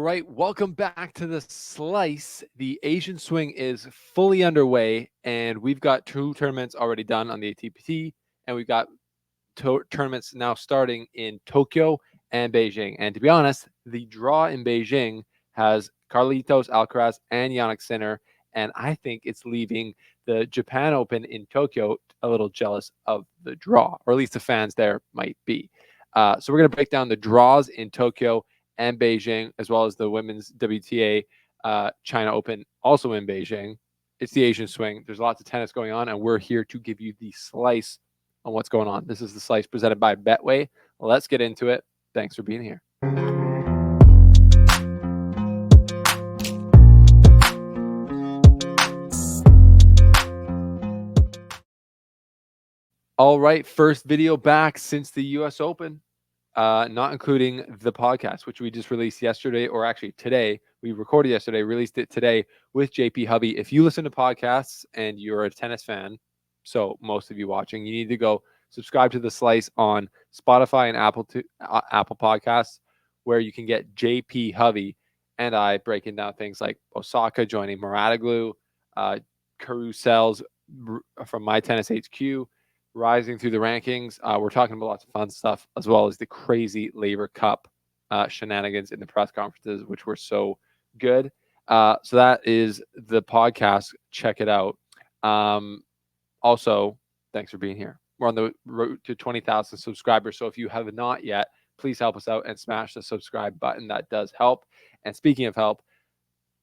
right, welcome back to the Slice. The Asian Swing is fully underway, and we've got two tournaments already done on the ATP, and we've got tournaments now starting in Tokyo and Beijing. And to be honest, the draw in Beijing has Carlitos Alcaraz and Yannick Sinner, and I think it's leaving the Japan Open in Tokyo a little jealous of the draw, or at least the fans there might be. So we're going to break down the draws in Tokyo and Beijing, as well as the women's WTA China Open, also in Beijing. It's the Asian Swing. There's lots of tennis going on, and we're here to give you the slice on what's going on. This is the Slice presented by Betway. Let's get into it. Thanks for being here. All right, first video back since the US Open, not including the podcast, which we just released yesterday, or actually today. We recorded yesterday, released it today with JP Hubby. If you listen to podcasts and you're a tennis fan, so most of you watching, you need to go subscribe to the Slice on Spotify and Apple Podcasts, where you can get JP Hubby and I breaking down things like Osaka joining Muratoglu, Carousels from My Tennis HQ, rising through the rankings. We're talking about lots of fun stuff, as well as the crazy Labor Cup shenanigans in the press conferences, which were so good. So that is the podcast. Check it out. Also, thanks for being here. We're on the road to 20,000 subscribers. So if you have not yet, please help us out and smash the subscribe button. That does help. And speaking of help,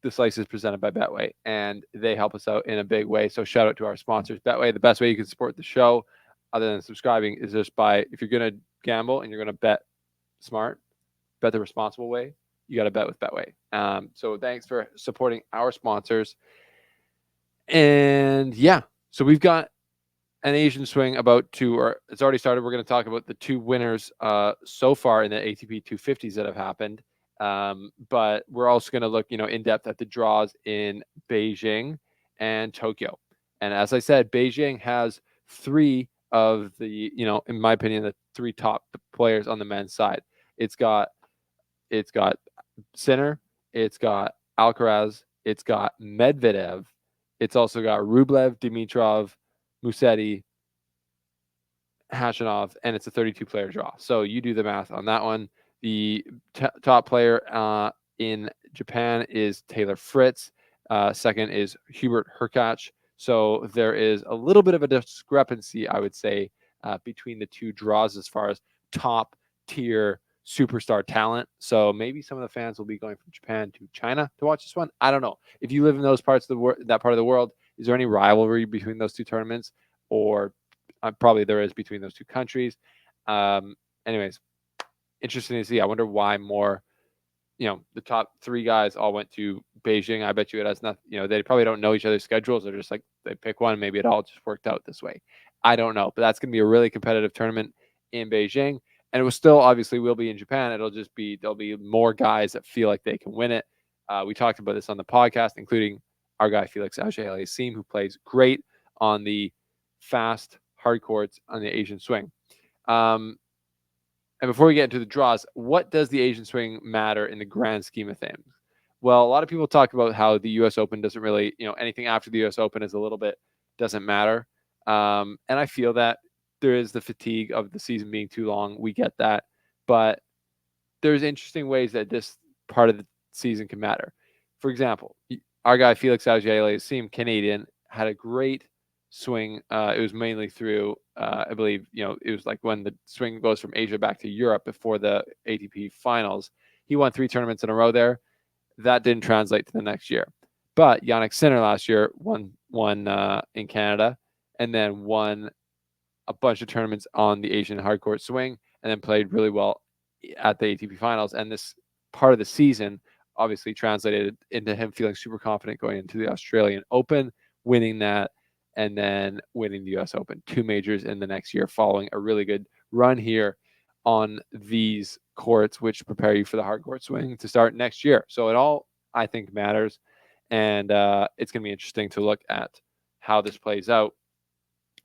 the Slice is presented by Betway, and they help us out in a big way. So shout out to our sponsors. Betway, the best way you can support the show, other than subscribing, is just by, if you're going to gamble and you're going to bet smart, bet the responsible way, you got to bet with Betway. So thanks for supporting our sponsors. And yeah, so we've got an Asian Swing about to, or it's already started. We're going to talk about the two winners so far in the ATP 250s that have happened. But we're also going to look, in depth at the draws in Beijing and Tokyo. And as I said, Beijing has three of the, in my opinion, the three top players on the men's side. It's got Sinner, it's got Alcaraz, it's got Medvedev, it's also got Rublev, Dimitrov, Musetti, Hachinov, and it's a 32-player draw. So you do the math on that one. The top player in Japan is Taylor Fritz. Second is Hubert Hurkacz. So there is a little bit of a discrepancy, I would say, between the two draws as far as top-tier superstar talent. So maybe some of the fans will be going from Japan to China to watch this one. I don't know. If you live in those parts of that part of the world, is there any rivalry between those two tournaments? Or probably there is between those two countries. Anyways, interesting to see. I wonder why more, the top three guys all went to Beijing. I bet you it has nothing, they probably don't know each other's schedules. They're just like, they pick one. Maybe it all just worked out this way. I don't know, but that's going to be a really competitive tournament in Beijing. And it will still obviously will be in Japan. It'll just be, there'll be more guys that feel like they can win it. We talked about this on the podcast, including our guy, Felix Auger-Aliassime, who plays great on the fast hard courts on the Asian Swing. And before we get into the draws, what does the Asian Swing matter in the grand scheme of things? Well, a lot of people talk about how the U.S. Open doesn't really, anything after the U.S. Open is a little bit, doesn't matter. And I feel that there is the fatigue of the season being too long. We get that. But there's interesting ways that this part of the season can matter. For example, our guy, Felix Auger-Aliassime, Canadian, had a great swing. It was mainly through, I believe, it was like when the swing goes from Asia back to Europe before the ATP finals. He won 3 tournaments in a row there. That didn't translate to the next year. But Yannick Sinner last year won in Canada, and then won a bunch of tournaments on the Asian hardcourt swing, and then played really well at the ATP finals. And this part of the season obviously translated into him feeling super confident going into the Australian Open, winning that, and then winning the US Open, 2 majors in the next year, following a really good run here on these courts, which prepare you for the hard court swing to start next year. So it all, I think, matters. And it's going to be interesting to look at how this plays out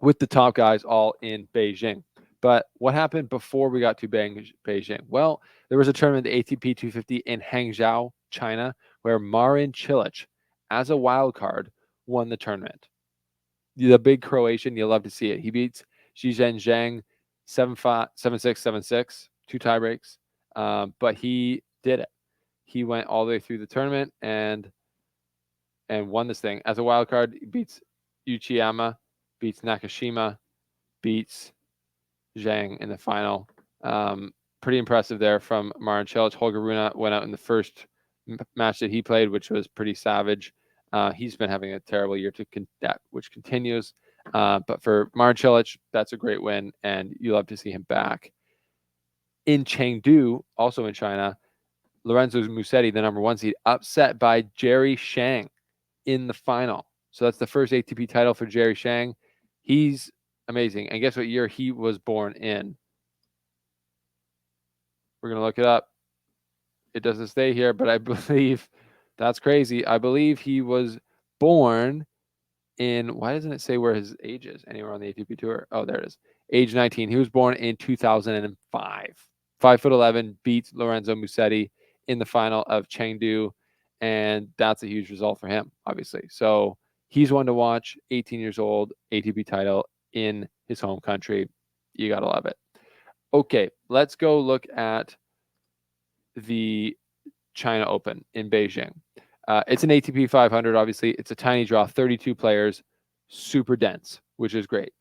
with the top guys all in Beijing. But what happened before we got to Beijing? Well, there was a tournament, the ATP 250 in Hangzhou, China, where Marin Cilic, as a wild card, won the tournament. The big Croatian, you love to see it. He beats Zhizhen Zhang 7-5, 7-6, 7-6, 2 tie breaks. But he did it. He went all the way through the tournament and won this thing. As a wild card, he beats Uchiyama, beats Nakashima, beats Zhang in the final. Pretty impressive there from Marin Cilic. Holger Rune went out in the first match that he played, which was pretty savage. He's been having a terrible year which continues. But for Marin Cilic, that's a great win, and you love to see him back. In Chengdu, also in China, Lorenzo Musetti, the number 1 seed, upset by Jerry Shang in the final. So that's the first ATP title for Jerry Shang. He's amazing. And guess what year he was born in? We're going to look it up. It doesn't stay here, but I believe that's crazy. I believe he was born in, why doesn't it say where his age is anywhere on the ATP tour? Oh, there it is. Age 19. He was born in 2005. 5'11", beats Lorenzo Musetti in the final of Chengdu, and that's a huge result for him, obviously. So he's one to watch. 18 years old, ATP title in his home country. You got to love it. Okay, let's go look at the China Open in Beijing. It's an ATP 500, obviously. It's a tiny draw, 32 players, super dense, which is great.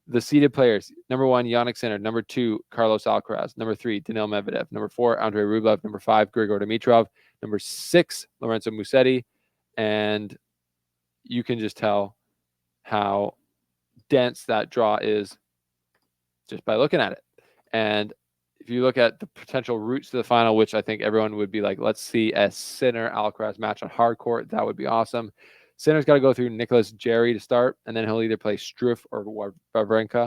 The seeded players, number 1, Jannik Sinner. Number 2, Carlos Alcaraz. Number 3, Daniil Medvedev. Number 4, Andrei Rublev. Number 5, Grigor Dimitrov. Number 6, Lorenzo Musetti. And you can just tell how dense that draw is just by looking at it. And if you look at the potential routes to the final, which I think everyone would be like, let's see a Sinner Alcaraz match on hard court. That would be awesome. Sinner's got to go through Nicholas Jarry to start, and then he'll either play Struff or Wawrinka,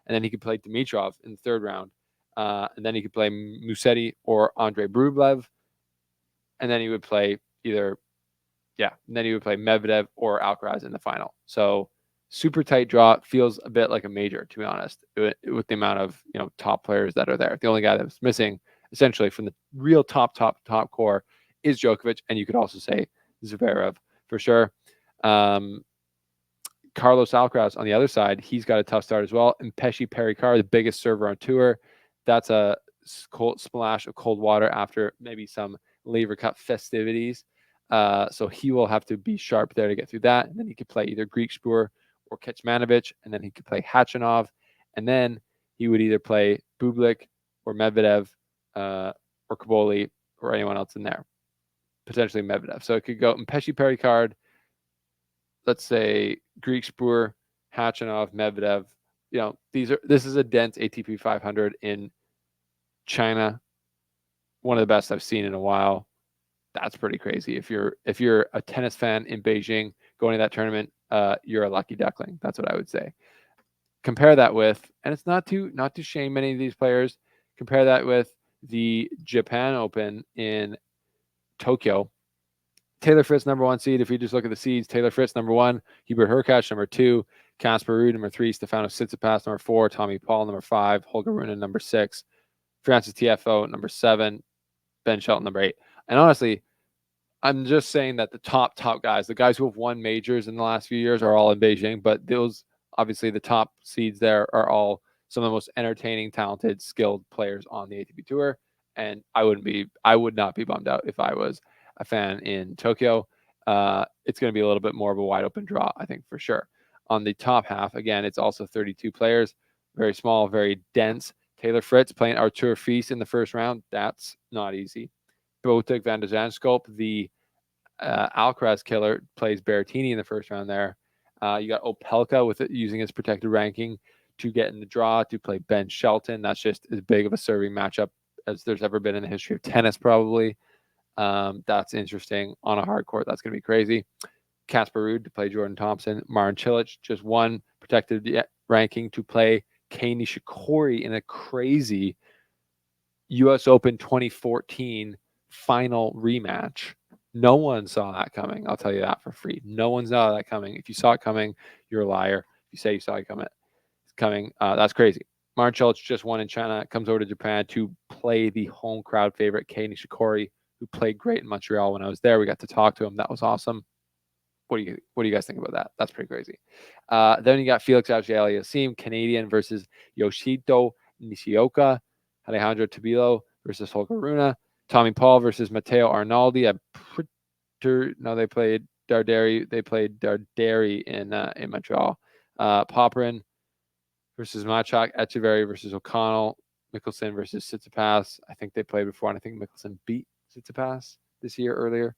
and then he could play Dimitrov in the third round. And then he could play Musetti or Andrei Rublev, and then he would play and then he would play Medvedev or Alcaraz in the final. So super tight draw. Feels a bit like a major, to be honest, with the amount of top players that are there. The only guy that was missing, essentially, from the real top core is Djokovic, and you could also say Zverev for sure. Carlos Alcaraz on the other side, he's got a tough start as well. And Pesci Pericard, the biggest server on tour, that's a cold splash of cold water after maybe some Laver Cup festivities. So he will have to be sharp there to get through that. And then he could play either Greek Spur or Kecmanovic, and then he could play Khachanov, and then he would either play Bublik or Medvedev or Kaboli or anyone else in there, potentially Medvedev. So it could go Pesci Pericard, let's say Greek Spur, Khachanov, Medvedev. This is a dense ATP 500 in China, one of the best I've seen in a while. That's pretty crazy. If you're a tennis fan in Beijing going to that tournament, you're a lucky duckling. That's what I would say. Compare that with, and it's not to shame many of these players, compare that with the Japan Open in Tokyo. Taylor Fritz, number 1 seed. If you just look at the seeds, Taylor Fritz, number 1, Hubert Hurkacz, number 2, Casper Ruud, number 3, Stefanos Tsitsipas, number 4, Tommy Paul, number 5, Holger Rune, number 6, Francis Tiafoe, number 7, Ben Shelton, number 8. And honestly, I'm just saying that the top guys, the guys who have won majors in the last few years, are all in Beijing. But those, obviously, the top seeds there are all some of the most entertaining, talented, skilled players on the ATP Tour. And I would not be bummed out if I was a fan in Tokyo. It's going to be a little bit more of a wide open draw, I think, for sure. On the top half, again, it's also 32 players, very small, very dense. Taylor Fritz playing Artur Fils in the first round. That's not easy. Botic van de Zandschulp, the Alcaraz killer, plays Berrettini in the first round there. You got Opelka using his protected ranking to get in the draw to play Ben Shelton. That's just as big of a serving matchup as there's ever been in the history of tennis, probably. That's interesting. On a hard court, that's going to be crazy. Casper Ruud to play Jordan Thompson. Marin Cilic just won protected ranking to play Kei Nishikori in a crazy U.S. Open 2014 final rematch. No one saw that coming. I'll tell you that for free. No one saw that coming. If you saw it coming, you're a liar. If you say you saw it coming, that's crazy. Marcel just won in China, comes over to Japan to play the home crowd favorite, Kei Nishikori, who played great in Montreal when I was there. We got to talk to him. That was awesome. What do you guys think about that? That's pretty crazy. Then you got Felix Auger-Aliassime, Canadian versus Yoshito Nishioka, Alejandro Tabilo versus Holger Rune, Tommy Paul versus Matteo Arnaldi. They played Darderi. They played Darderi in Montreal. Popperin versus Machak, Echeverry versus O'Connell, Mickelson versus Tsitsipas. I think they played before, and I think Mickelson beat Tsitsipas this year earlier.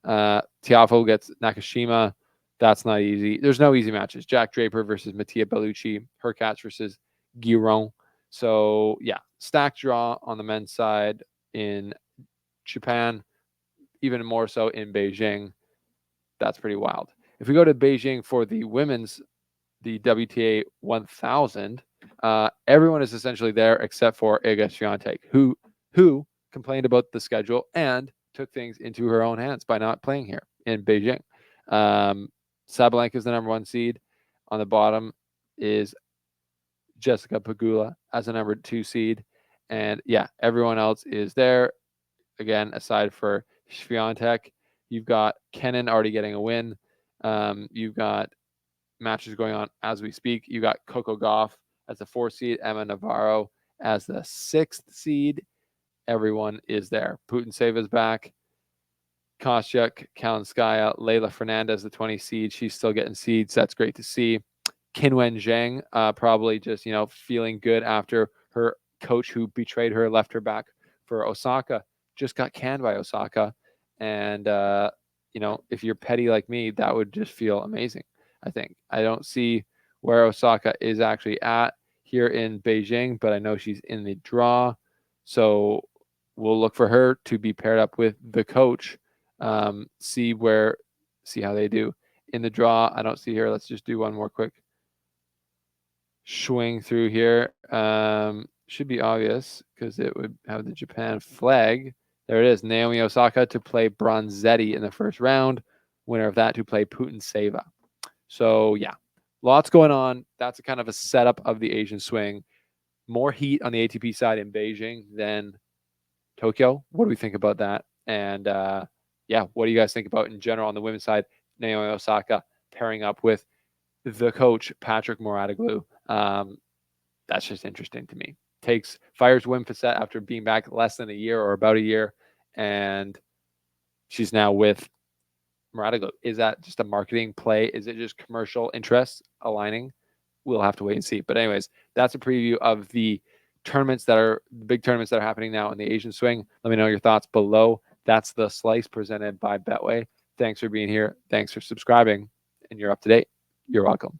Tiafoe gets Nakashima. That's not easy. There's no easy matches. Jack Draper versus Mattia Bellucci. Hurkacz versus Giron. So, yeah, stacked draw on the men's side in Japan, even more so in Beijing. That's pretty wild. If we go to Beijing for the women's, the WTA 1000, everyone is essentially there except for Iga Swiatek, who complained about the schedule and took things into her own hands by not playing here in Beijing. Sabalenka is the number 1 seed. On the bottom is Jessica Pegula as a number 2 seed. And yeah, everyone else is there. Again, aside for Swiatek, you've got Kenin already getting a win. You've got matches going on as we speak. You got Coco Gauff as the 4th seed, Emma Navarro as the 6th seed. Everyone is there. Putinseva's back. Kostyuk, Kalinskaya, Leyla Fernandez, the 20 seed. She's still getting seeds. That's great to see. Qinwen Zheng, probably just, feeling good after her coach who betrayed her, left her back for Osaka, just got canned by Osaka. And, if you're petty like me, that would just feel amazing, I think. I don't see where Osaka is actually at here in Beijing, but I know she's in the draw. So we'll look for her to be paired up with the coach. See how they do in the draw. I don't see her. Let's just do one more quick swing through here. Should be obvious because it would have the Japan flag. There it is. Naomi Osaka to play Bronzetti in the first round. Winner of that to play Putintseva. So yeah, lots going on. That's a kind of a setup of the Asian swing. More heat on the ATP side in Beijing than Tokyo. What do we think about that? And what do you guys think about in general on the women's side? Naomi Osaka pairing up with the coach, Patrick Mouratoglou. That's just interesting to me. Fires Wim Fissette after being back less than a year or about a year, and she's now with Mouratoglou. Is that just a marketing play? Is it just commercial interests aligning? We'll have to wait and see. But anyways, that's a preview of the big tournaments that are happening now in the Asian swing. Let me know your thoughts below. That's the slice presented by Betway. Thanks for being here. Thanks for subscribing, and you're up to date. You're welcome.